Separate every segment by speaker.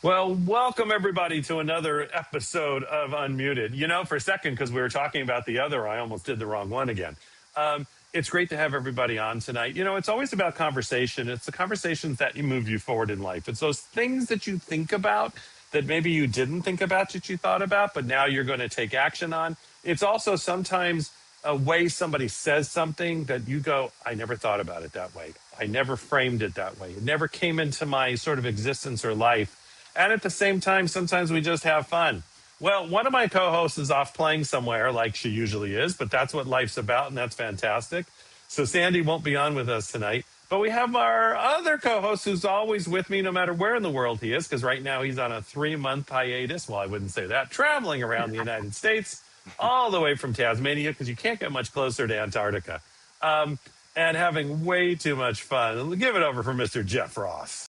Speaker 1: Well, welcome everybody to another episode of Unmuted. For a second, because we were talking about the other, I almost did the wrong one again. It's great to have everybody on tonight. It's always about conversation. It's the conversations that you move you forward in life. It's those things that you think about that maybe you didn't think about that you thought about, but now you're going to take action on. It's also sometimes a way somebody says something that you go, I never thought about it that way. I never framed it that way. It never came into my sort of existence or life. And at the same time, sometimes we just have fun. Well, one of my co hosts is off playing somewhere like she usually is, but that's what life's about, and that's fantastic. So Sandy won't be on with us tonight. But we have our other co host who's always with me no matter where in the world he is, because right now he's on a 3-month hiatus. Well, I wouldn't say that, traveling around the United States, all the way from Tasmania, because you can't get much closer to Antarctica, and having way too much fun. Give it over for Mr. Jeff Ross.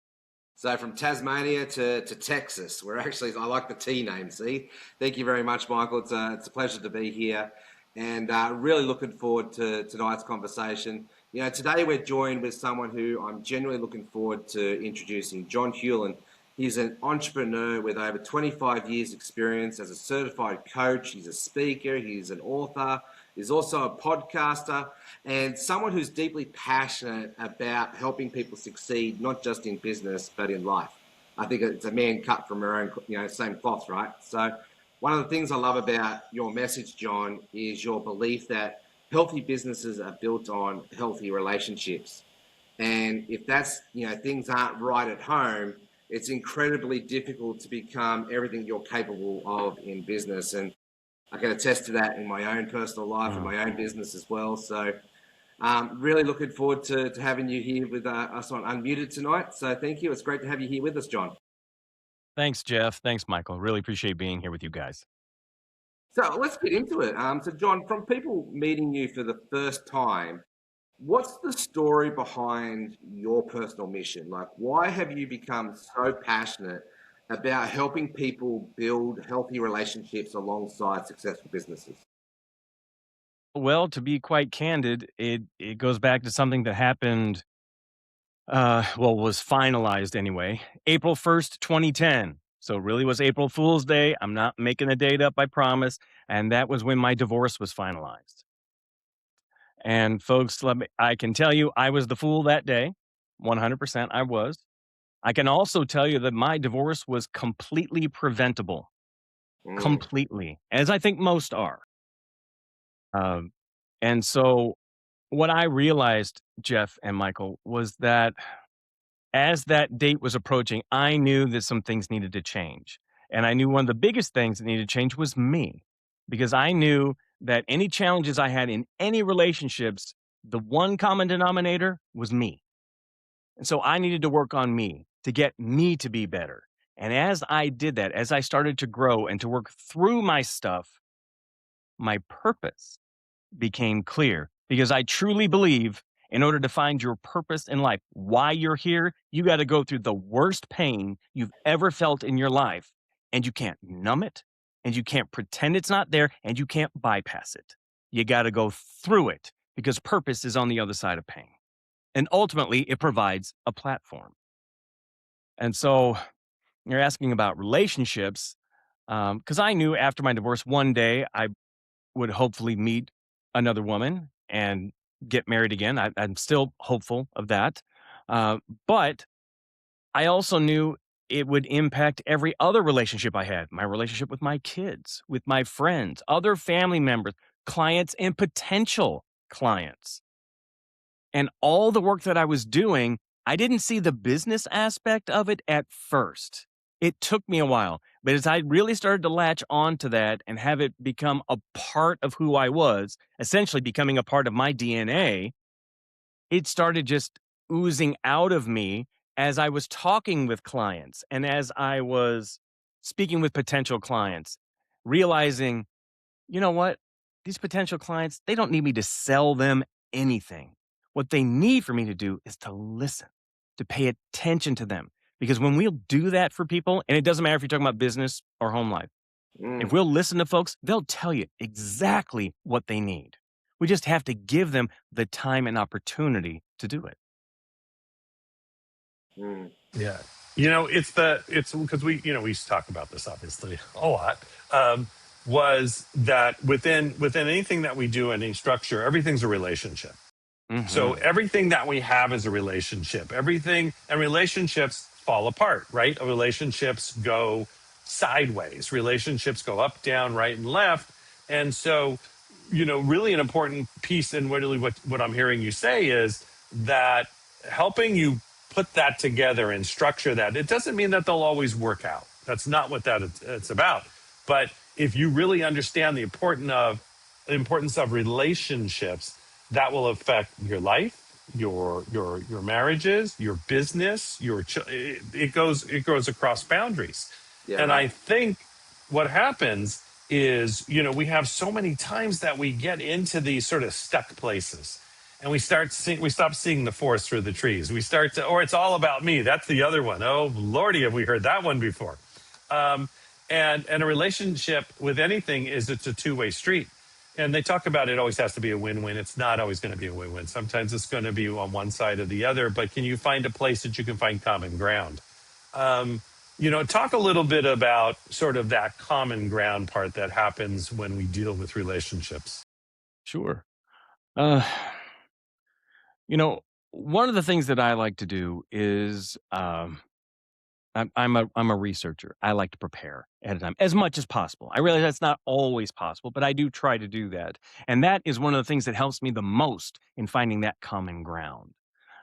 Speaker 2: So from Tasmania to Texas, I like the T name, see? Thank you very much, Michael. It's a pleasure to be here and really looking forward to tonight's conversation. Today we're joined with someone who I'm genuinely looking forward to introducing, John Hulen. He's an entrepreneur with over 25 years experience as a certified coach. He's a speaker, he's an author, he's also a podcaster, and someone who's deeply passionate about helping people succeed, not just in business, but in life. I think it's a man cut from our own, same cloth, right? So one of the things I love about your message, John, is your belief that healthy businesses are built on healthy relationships. And if that's, things aren't right at home, it's incredibly difficult to become everything you're capable of in business. And I can attest to that in my own personal life and my own business as well. So really looking forward to having you here with us on Unmuted tonight. So thank you. It's great to have you here with us, John.
Speaker 3: Thanks, Jeff. Thanks, Michael. Really appreciate being here with you guys.
Speaker 2: So let's get into it. So John, from people meeting you for the first time, what's the story behind your personal mission? Like, why have you become so passionate about helping people build healthy relationships alongside successful businesses?
Speaker 3: Well, to be quite candid, it goes back to something that happened, was finalized anyway, April 1st, 2010. So it really was April Fool's Day. I'm not making a date up, I promise. And that was when my divorce was finalized. And folks, I can tell you, I was the fool that day. 100% I was. I can also tell you that my divorce was completely preventable. Completely, as I think most are. And so what I realized, Jeff and Michael, was that as that date was approaching, I knew that some things needed to change. And I knew one of the biggest things that needed to change was me, because I knew that any challenges I had in any relationships, the one common denominator was me. And so I needed to work on me to get me to be better. And as I did that, as I started to grow and to work through my stuff, my purpose became clear, because I truly believe in order to find your purpose in life, why you're here, you got to go through the worst pain you've ever felt in your life. And you can't numb it, and you can't pretend it's not there, and you can't bypass it. You got to go through it, because purpose is on the other side of pain. And ultimately, it provides a platform. And so you're asking about relationships, because I knew after my divorce, one day I would hopefully meet another woman and get married again. I'm still hopeful of that. But I also knew it would impact every other relationship I had, my relationship with my kids, with my friends, other family members, clients, and potential clients. And all the work that I was doing, I didn't see the business aspect of it at first. It took me a while, but as I really started to latch onto that and have it become a part of who I was, essentially becoming a part of my DNA, it started just oozing out of me as I was talking with clients and as I was speaking with potential clients, realizing, you know what? These potential clients, they don't need me to sell them anything. What they need for me to do is to listen, to pay attention to them. Because when we'll do that for people, and it doesn't matter if you're talking about business or home life, if we'll listen to folks, they'll tell you exactly what they need. We just have to give them the time and opportunity to do it.
Speaker 1: Yeah. It's because we used to talk about this obviously a lot. Um, was that within anything that we do, any structure, everything's a relationship. So
Speaker 3: Hmm.
Speaker 1: everything that we have is a relationship. Everything and relationships fall apart, right? Relationships go sideways. Relationships go up, down, right, and left. And so, really an important piece and really what I'm hearing you say is that helping you put that together and structure that, it doesn't mean that they'll always work out. That's not what it's about. But if you really understand the importance of relationships, that will affect your life, your marriages, your business, it goes across boundaries.
Speaker 2: Yeah,
Speaker 1: And
Speaker 2: right.
Speaker 1: I think what happens is, we have so many times that we get into these sort of stuck places, and we stop seeing the forest through the trees. We start to, or it's all about me. That's the other one. Oh Lordy, have we heard that one before? Um, and a relationship with anything is, it's a two-way street. And they talk about it always has to be a win-win. It's not always going to be a win-win. Sometimes it's going to be on one side or the other. But can you find a place that you can find common ground? Talk a little bit about sort of that common ground part that happens when we deal with relationships.
Speaker 3: Sure. Uh, you know, one of the things that I like to do is I'm a researcher. I like to prepare ahead of time as much as possible. I realize that's not always possible, but I do try to do that. And that is one of the things that helps me the most in finding that common ground.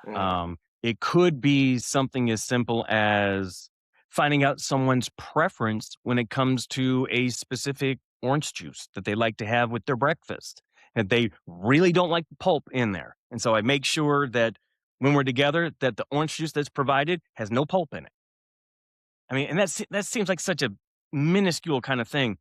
Speaker 2: Mm.
Speaker 3: It could be something as simple as finding out someone's preference when it comes to a specific orange juice that they like to have with their breakfast. And they really don't like the pulp in there. And so I make sure that when we're together, that the orange juice that's provided has no pulp in it. I mean, and that seems like such a minuscule kind of thing.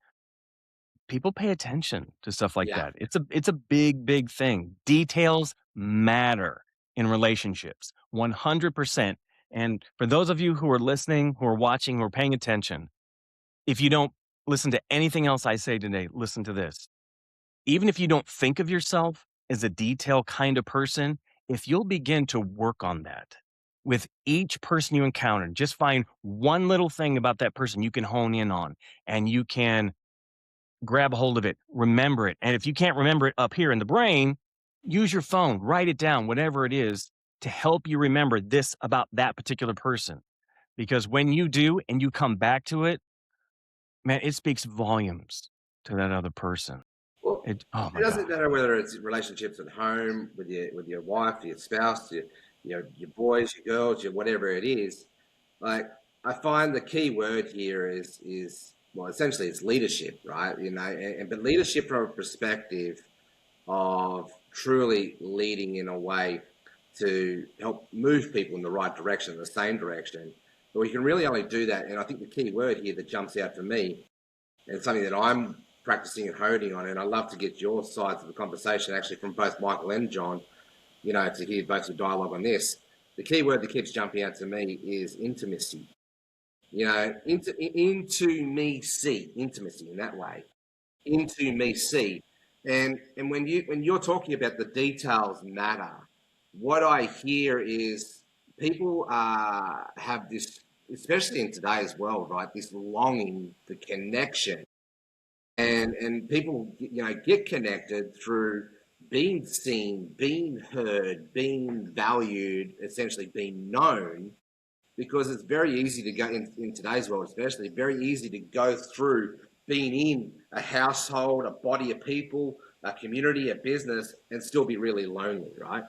Speaker 3: People pay attention to stuff like
Speaker 2: Yeah.
Speaker 3: that. It's a big, big thing. Details matter in relationships, 100%. And for those of you who are listening, who are watching, who are paying attention, if you don't listen to anything else I say today, listen to this. Even if you don't think of yourself as a detail kind of person, if you'll begin to work on that with each person you encounter, just find one little thing about that person you can hone in on, and you can grab a hold of it, remember it. And if you can't remember it up here in the brain, use your phone, write it down, whatever it is, to help you remember this about that particular person. Because when you do and you come back to it, man, it speaks volumes to that other person.
Speaker 2: Well,
Speaker 3: Oh
Speaker 2: it
Speaker 3: my
Speaker 2: doesn't
Speaker 3: God.
Speaker 2: matter whether it's relationships at home with your wife, your spouse, your boys, your girls, your whatever it is. Like I find the key word here is well, essentially it's leadership, right? But leadership from a perspective of truly leading in a way to help move people in the right direction, the same direction. But we can really only do that, and I think the key word here that jumps out for me, and something that I'm practicing and honing on, and I love to get your sides of the conversation actually from both Michael and John, to hear both your dialogue on this. The key word that keeps jumping out to me is intimacy. Into me see intimacy in that way. Into me see, and when you're talking about the details matter, what I hear is people have this, especially in today's world, right? This longing for connection, and people get connected through being seen, being heard, being valued, essentially being known, because it's very easy to go in today's world, especially very easy to go through being in a household, a body of people, a community, a business, and still be really lonely, right?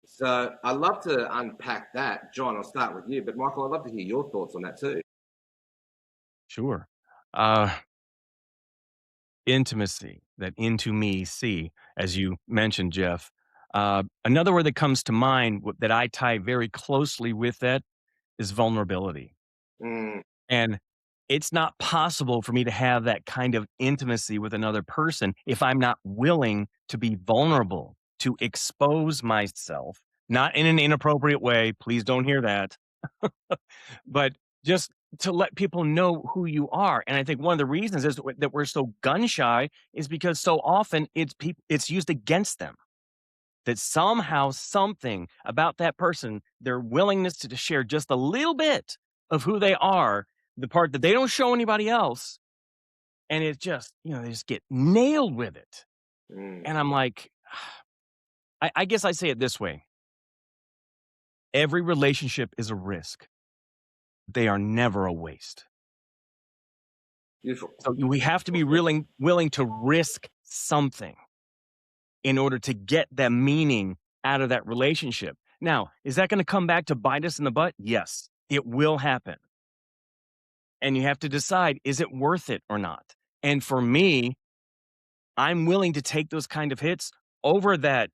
Speaker 2: So I love to unpack that. John, I'll start with you, but Michael, I'd love to hear your thoughts on that too.
Speaker 3: Sure. Uh, Intimacy, that into me see, as you mentioned, Jeff. Another word that comes to mind that I tie very closely with that is vulnerability.
Speaker 2: Mm,
Speaker 3: And it's not possible for me to have that kind of intimacy with another person if I'm not willing to be vulnerable, to expose myself, not in an inappropriate way. Please don't hear that. But just to let people know who you are. And I think one of the reasons is that we're so gun shy is because so often it's used against them. that somehow something about that person, their willingness to share just a little bit of who they are, the part that they don't show anybody else, and it just, they just get nailed with it.
Speaker 2: Mm.
Speaker 3: And I'm like, I guess I say it this way. Every relationship is a risk. They are never a waste.
Speaker 2: Beautiful.
Speaker 3: So we have to be willing to risk something in order to get that meaning out of that relationship. Now, is that going to come back to bite us in the butt? Yes, it will happen. And you have to decide, is it worth it or not? And for me, I'm willing to take those kind of hits over that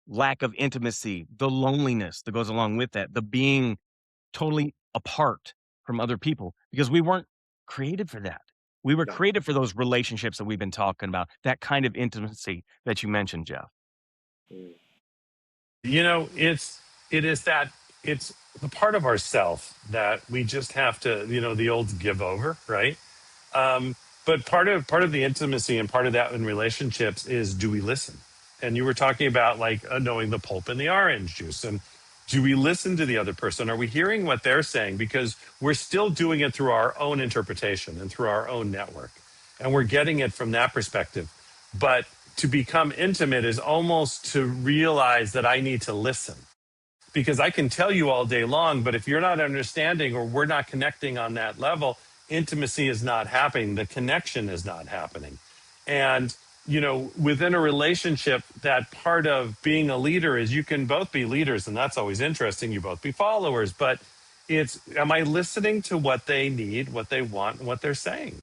Speaker 3: lack of intimacy, the loneliness that goes along with that, the being totally apart from other people, because we weren't created for that. We were
Speaker 2: No.
Speaker 3: created for those relationships that we've been talking about, that kind of intimacy that you mentioned, Jeff.
Speaker 2: Mm.
Speaker 1: It is that it's the part of ourself that we just have to, the old give over, right? But part of the intimacy and part of that in relationships is, do we listen? And you were talking about like knowing the pulp in the orange juice, and do we listen to the other person? Are we hearing what they're saying? Because we're still doing it through our own interpretation and through our own network, and we're getting it from that perspective. But to become intimate is almost to realize that I need to listen, because I can tell you all day long, but if you're not understanding or we're not connecting on that level, intimacy is not happening. The connection is not happening. And, within a relationship, that part of being a leader is you can both be leaders, and that's always interesting. You both be followers, but am I listening to what they need, what they want, and what they're saying?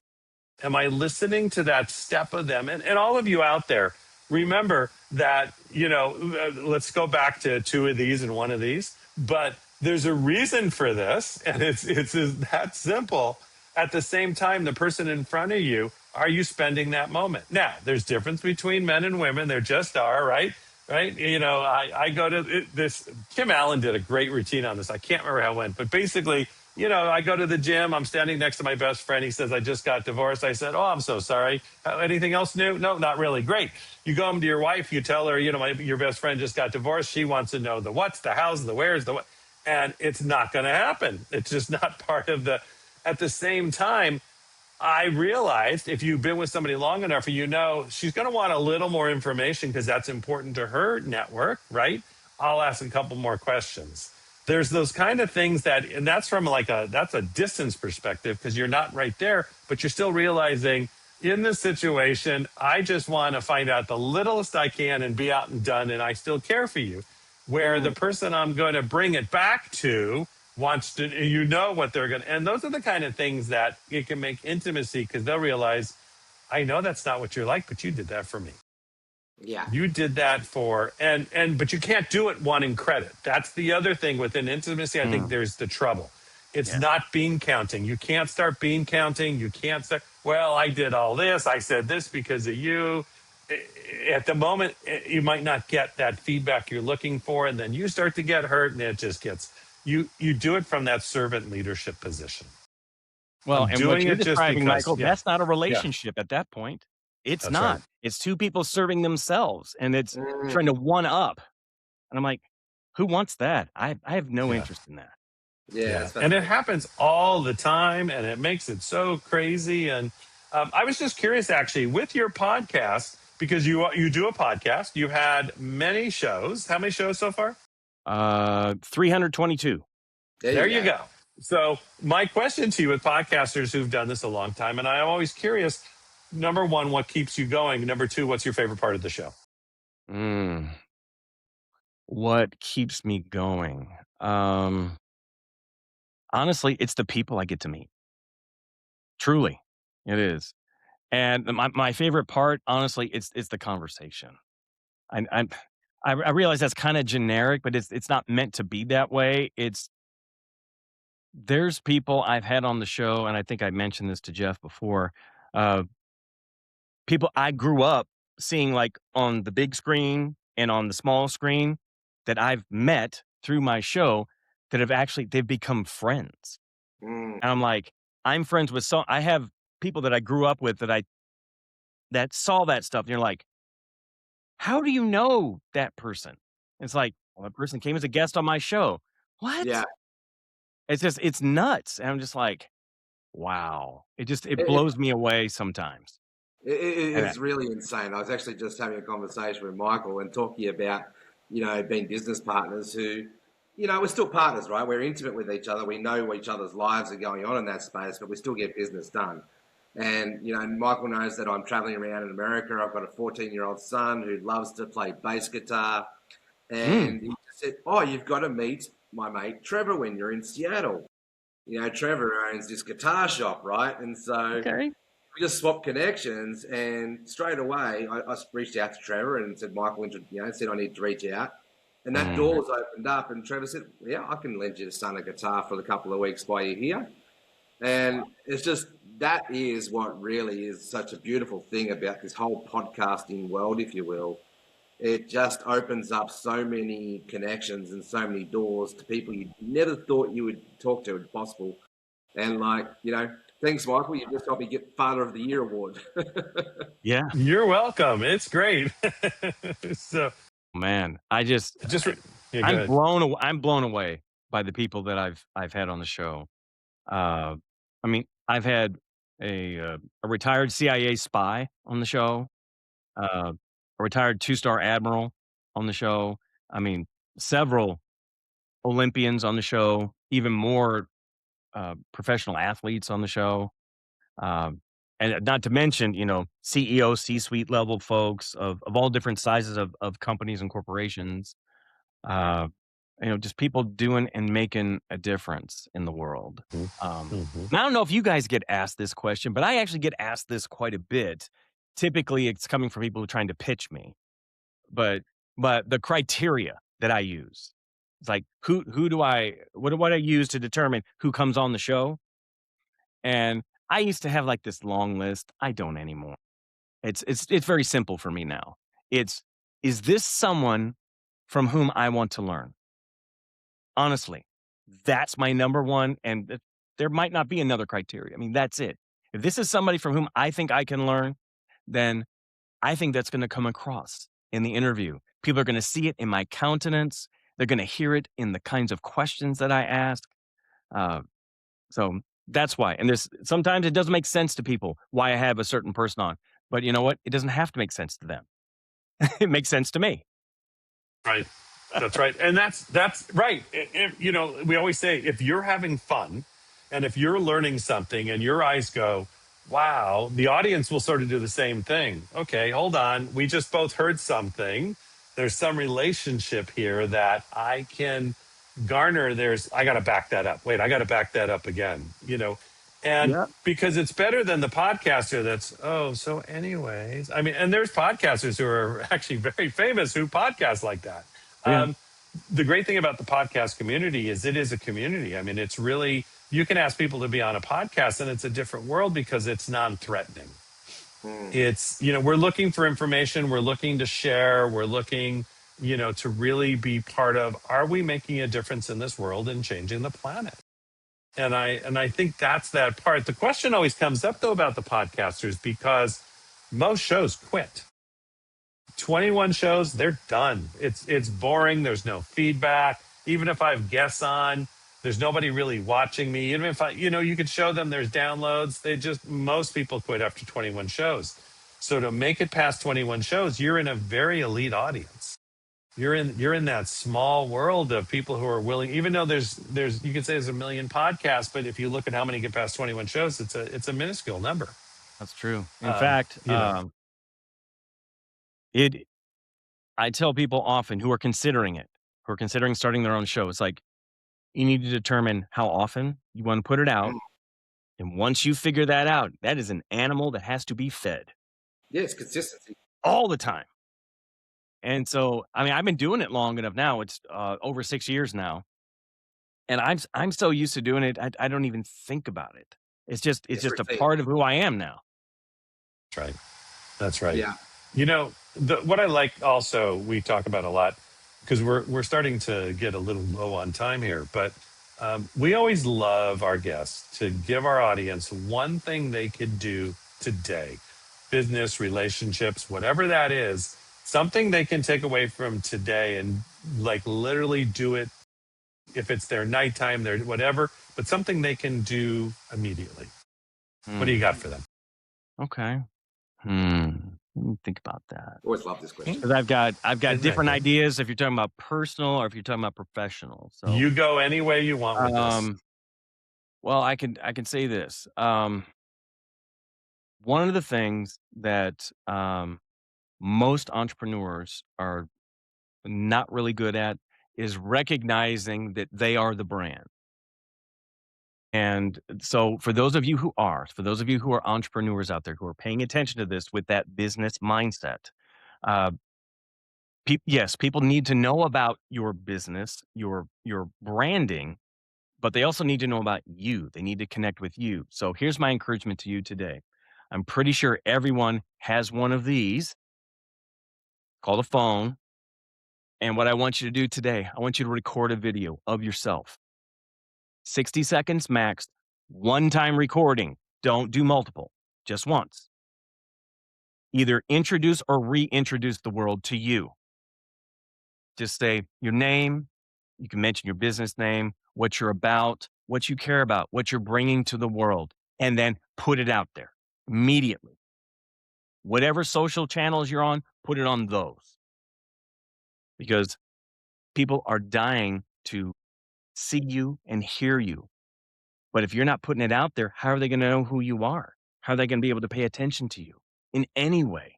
Speaker 1: Am I listening to that step of them? And all of you out there, remember that, let's go back to two of these and one of these, but there's a reason for this. And it's that simple. At the same time, the person in front of you, are you spending that moment? Now, there's difference between men and women. There just are, right? Right. I go to this. Kim Allen did a great routine on this. I can't remember how it went, but basically, I go to the gym. I'm standing next to my best friend. He says, I just got divorced. I said, oh, I'm so sorry. Anything else new? No, not really. Great. You go home to your wife. You tell her, your best friend just got divorced. She wants to know the what's, the how's, the where's, the what. And it's not going to happen. It's just not part of the. At the same time, I realized if you've been with somebody long enough, she's going to want a little more information because that's important to her network, right? I'll ask a couple more questions. There's those kind of things and that's from that's a distance perspective because you're not right there, but you're still realizing in this situation, I just want to find out the littlest I can and be out and done, and I still care for you. Where the person I'm going to bring it back to wants to, what they're going to, and those are the kind of things that it can make intimacy because they'll realize, I know that's not what you're like, but you did that for me.
Speaker 2: Yeah.
Speaker 1: You did that but you can't do it wanting credit. That's the other thing within intimacy. I think there's the trouble. It's not bean counting. You can't start bean counting. You can't start, well, I did all this. I said this because of you. At the moment, you might not get that feedback you're looking for. And then you start to get hurt and it just gets, you do it from that servant leadership position.
Speaker 3: Well,
Speaker 1: I'm
Speaker 3: and what
Speaker 1: doing
Speaker 3: you're
Speaker 1: it just
Speaker 3: describing,
Speaker 1: because,
Speaker 3: Michael,
Speaker 1: yeah,
Speaker 3: that's not a
Speaker 1: yeah,
Speaker 3: relationship at that point. It's
Speaker 1: that's right.
Speaker 3: not. It's two people serving themselves, and it's
Speaker 2: Mm.
Speaker 3: trying to one up. And I'm like, who wants that? I have no
Speaker 1: Yeah.
Speaker 3: interest in that.
Speaker 2: Yeah,
Speaker 1: Yeah,
Speaker 2: it's
Speaker 1: and it
Speaker 2: fascinating.
Speaker 1: happens all the time, and it makes it so crazy. And I was just curious, actually, with your podcast, because you do a podcast. You've had many shows. How many shows so far?
Speaker 3: 322.
Speaker 2: There
Speaker 1: There
Speaker 2: you
Speaker 1: you
Speaker 2: go.
Speaker 1: go. So my question to you, with podcasters who've done this a long time, and I'm always curious. Number one, what keeps you going? Number two, what's your favorite part of the show?
Speaker 3: Mm, what keeps me going? Honestly, it's the people I get to meet. Truly, it is. And my favorite part, honestly, it's the conversation. I I I realize that's kind of generic, but it's not meant to be that way. There's people I've had on the show, and I think I mentioned this to Jeff before. Uh, People I grew up seeing like on the big screen and on the small screen that I've met through my show that they've become friends.
Speaker 2: Mm.
Speaker 3: And I'm like, I'm friends with I have people that I grew up with that saw that stuff. And you're like, how do you know that person? It's like, well, that person came as a guest on my show.
Speaker 2: Yeah.
Speaker 3: What? It's just, it's nuts. And I'm just like, wow. It
Speaker 2: It,
Speaker 3: blows me away sometimes. And
Speaker 2: it's really insane. I was actually just having a conversation with Michael and talking about, being business partners who, we're still partners, right? We're intimate with each other. We know each other's lives are going on in that space, but we still get business done. And, Michael knows that I'm traveling around in America. I've got a 14-year-old son who loves to play bass guitar. And he just said, oh, you've got to meet my mate Trevor when you're in Seattle. Trevor owns this guitar shop, right? And so
Speaker 3: okay.
Speaker 2: we just swapped connections, and straight away I reached out to Trevor and said, Michael, said I need to reach out. And that door was opened up, and Trevor said, yeah, I can lend your son a guitar for a couple of weeks while you're here. And it's just, that is what really is such a beautiful thing about this whole podcasting world, if you will. It just opens up so many connections and so many doors to people you never thought you would talk to if possible. And thanks, Michael. You just helped me get Father of the Year award.
Speaker 3: Yeah.
Speaker 1: You're welcome. It's great. So
Speaker 3: Man,
Speaker 1: just yeah,
Speaker 3: I'm
Speaker 1: good.
Speaker 3: blown away by the people that I've had on the show. I mean, I've had a retired CIA spy on the show, a retired two-star admiral on the show. I mean, several Olympians on the show, even more professional athletes on the show. Um, and not to mention, CEO, C-suite level folks of all different sizes of companies and corporations. Uh, just people doing and making a difference in the world.
Speaker 1: Mm-hmm.
Speaker 3: And I don't know if you guys get asked this question, but I actually get asked this quite a bit. Typically, it's coming from people who are trying to pitch me, but the criteria that I use, it's like what do I use to determine who comes on the show? And I used to have like this long list. I don't anymore. It's very simple for me now. It's, is this someone from whom I want to learn? Honestly, that's my number one, and there might not be another criteria. I mean, that's it. If this is somebody from whom I think I can learn, then I think that's gonna come across in the interview. People are gonna see it in my countenance. They're gonna hear it in the kinds of questions that I ask. Uh, so that's why. And there's sometimes it doesn't make sense to people why I have a certain person on. But you know what? It doesn't have to make sense to them. It makes sense to me.
Speaker 1: Right. That's right. And that's right. We always say if you're having fun and if you're learning something and your eyes go, wow, the audience will sort of do the same thing. Okay, hold on. We just both heard something. There's some relationship here that I can garner. I got to back that up. Wait, I got to back that up again. And
Speaker 3: Yeah.
Speaker 1: because it's better than the podcaster that's, oh, so anyways. I mean, and there's podcasters who are actually very famous who podcast like that.
Speaker 3: Yeah.
Speaker 1: Um, the great thing about the podcast community is it is a community. I mean, it's really, you can ask people to be on a podcast and it's a different world because it's non-threatening. It's, we're looking for information, we're looking to share, we're looking, to really be part of, are we making a difference in this world and changing the planet? And I think that's that part. The question always comes up though about the podcasters because most shows quit. 21 shows, they're done. It's boring. There's no feedback. Even if I have guests on, there's nobody really watching me. Even if you could show them there's downloads. Most people quit after 21 shows. So to make it past 21 shows, you're in a very elite audience. You're in that small world of people who are willing, even though there's you could say there's a million podcasts, but if you look at how many get past 21 shows, it's a minuscule number.
Speaker 3: That's true. In
Speaker 1: Um,
Speaker 3: fact,
Speaker 1: you know,
Speaker 3: it I tell people often who are considering it, who are considering starting their own show, it's like you need to determine how often you want to put it out. And once you figure that out, that is an animal that has to be fed
Speaker 2: Yes, consistency.
Speaker 3: all the time. And so, I mean, I've been doing it long enough now. It's over 6 years now. And I'm so used to doing it, I don't even think about it. It's
Speaker 2: It's
Speaker 3: just a
Speaker 2: routine.
Speaker 3: part of who I am now.
Speaker 1: that's right. That's right.
Speaker 2: Yeah.
Speaker 1: What I like also we talk about a lot because we're starting to get a little low on time here, but we always love our guests to give our audience one thing they could do today, business, relationships, whatever that is, something they can take away from today and like literally do it if it's their nighttime, their whatever, but something they can do immediately. What do you
Speaker 3: Hmm.
Speaker 1: got for them?
Speaker 3: Okay. Hmm. Let me think about that.
Speaker 2: Always love this question.
Speaker 3: Because I've got
Speaker 1: Isn't that
Speaker 3: different
Speaker 1: great?
Speaker 3: ideas if you're talking about personal or if you're talking about professional. So,
Speaker 1: You go any way you want with this.
Speaker 3: um, well, I can say this. One of the things that most entrepreneurs are not really good at is recognizing that they are the brand. And so for those of you who are entrepreneurs out there who are paying attention to this with that business mindset, uh, yes, people need to know about your business, your branding, but they also need to know about you. They need to connect with you. So here's my encouragement to you today. I'm pretty sure everyone has one of these called a phone. And what I want you to do today, I want you to record a video of yourself. 60 seconds max, one time recording. Don't do multiple, just once. Either introduce or reintroduce the world to you. Just say your name. You can mention your business name, what you're about, what you care about, what you're bringing to the world, and then put it out there immediately. Whatever social channels you're on, put it on those because people are dying to see you and hear you. But if you're not putting it out there, how are they going to know who you are? How are they going to be able to pay attention to you in any way?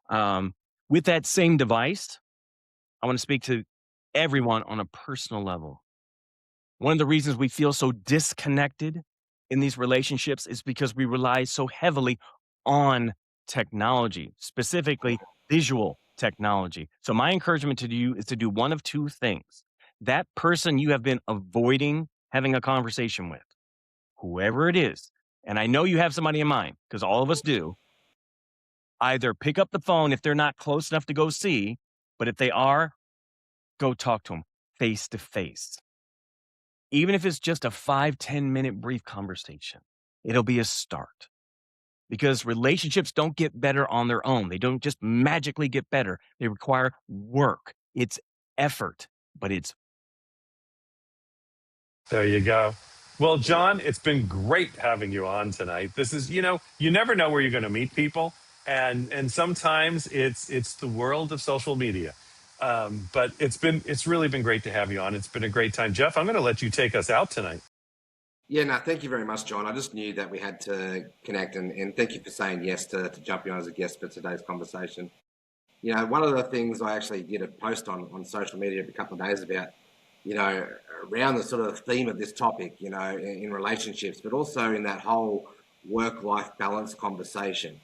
Speaker 3: Um, with that same device, I want to speak to everyone on a personal level. One of the reasons we feel so disconnected in these relationships is because we rely so heavily on technology, specifically visual technology. So, my encouragement to you is to do one of two things. That person you have been avoiding having a conversation with, whoever it is, and I know you have somebody in mind because all of us do, either pick up the phone if they're not close enough to go see, but if they are, go talk to them face to face. Even if it's just a 5-10 minute brief conversation, it'll be a start because relationships don't get better on their own. They don't just magically get better. They require work. It's effort, but it's
Speaker 1: There you go. Well,
Speaker 2: Yeah.
Speaker 1: John, it's been great having you on tonight. This is, you never know where you're going to meet people, and sometimes it's the world of social media. But it's really been great to have you on. It's been a great time, Jeff. I'm going to let you take us out tonight.
Speaker 2: Yeah, no, thank you very much, John. I just knew that we had to connect, and thank you for saying yes to jumping on as a guest for today's conversation. One of the things I actually did a post on social media a couple of days about, around the sort of theme of this topic, in relationships, but also in that whole work-life balance conversation,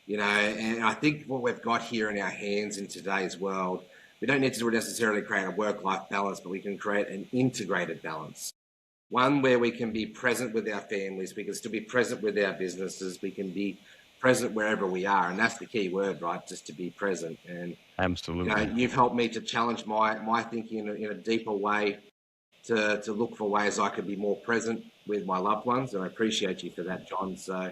Speaker 2: and I think what we've got here in our hands in today's world, we don't need to necessarily create a work-life balance, but we can create an integrated balance. One where we can be present with our families, we can still be present with our businesses, we can be present wherever we are, and that's the key word, right? Just to be present. And
Speaker 3: absolutely.
Speaker 2: you've helped me to challenge my thinking in a deeper way to look for ways I could be more present with my loved ones, and I appreciate you for that, John. So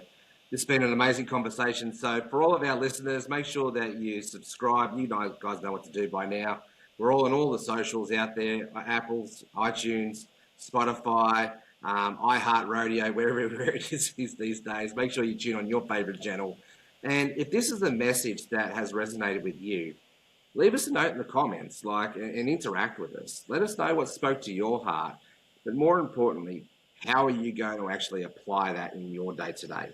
Speaker 2: this has been an amazing conversation. So for all of our listeners, make sure that you subscribe. You guys know what to do by now. We're all on all the socials out there: Apple's, iTunes, Spotify, iHeartRadio, wherever it is these days. Make sure you tune on your favorite channel. And if this is a message that has resonated with you, leave us a note in the comments, and interact with us. Let us know what spoke to your heart. But more importantly, how are you going to actually apply that in your day to day?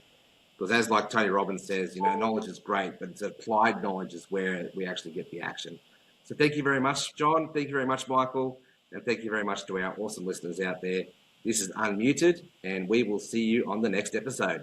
Speaker 2: Because as like Tony Robbins says, knowledge is great, but it's applied knowledge is where we actually get the action. So thank you very much, John. Thank you very much, Michael. And thank you very much to our awesome listeners out there. This is Unmuted, and we will see you on the next episode.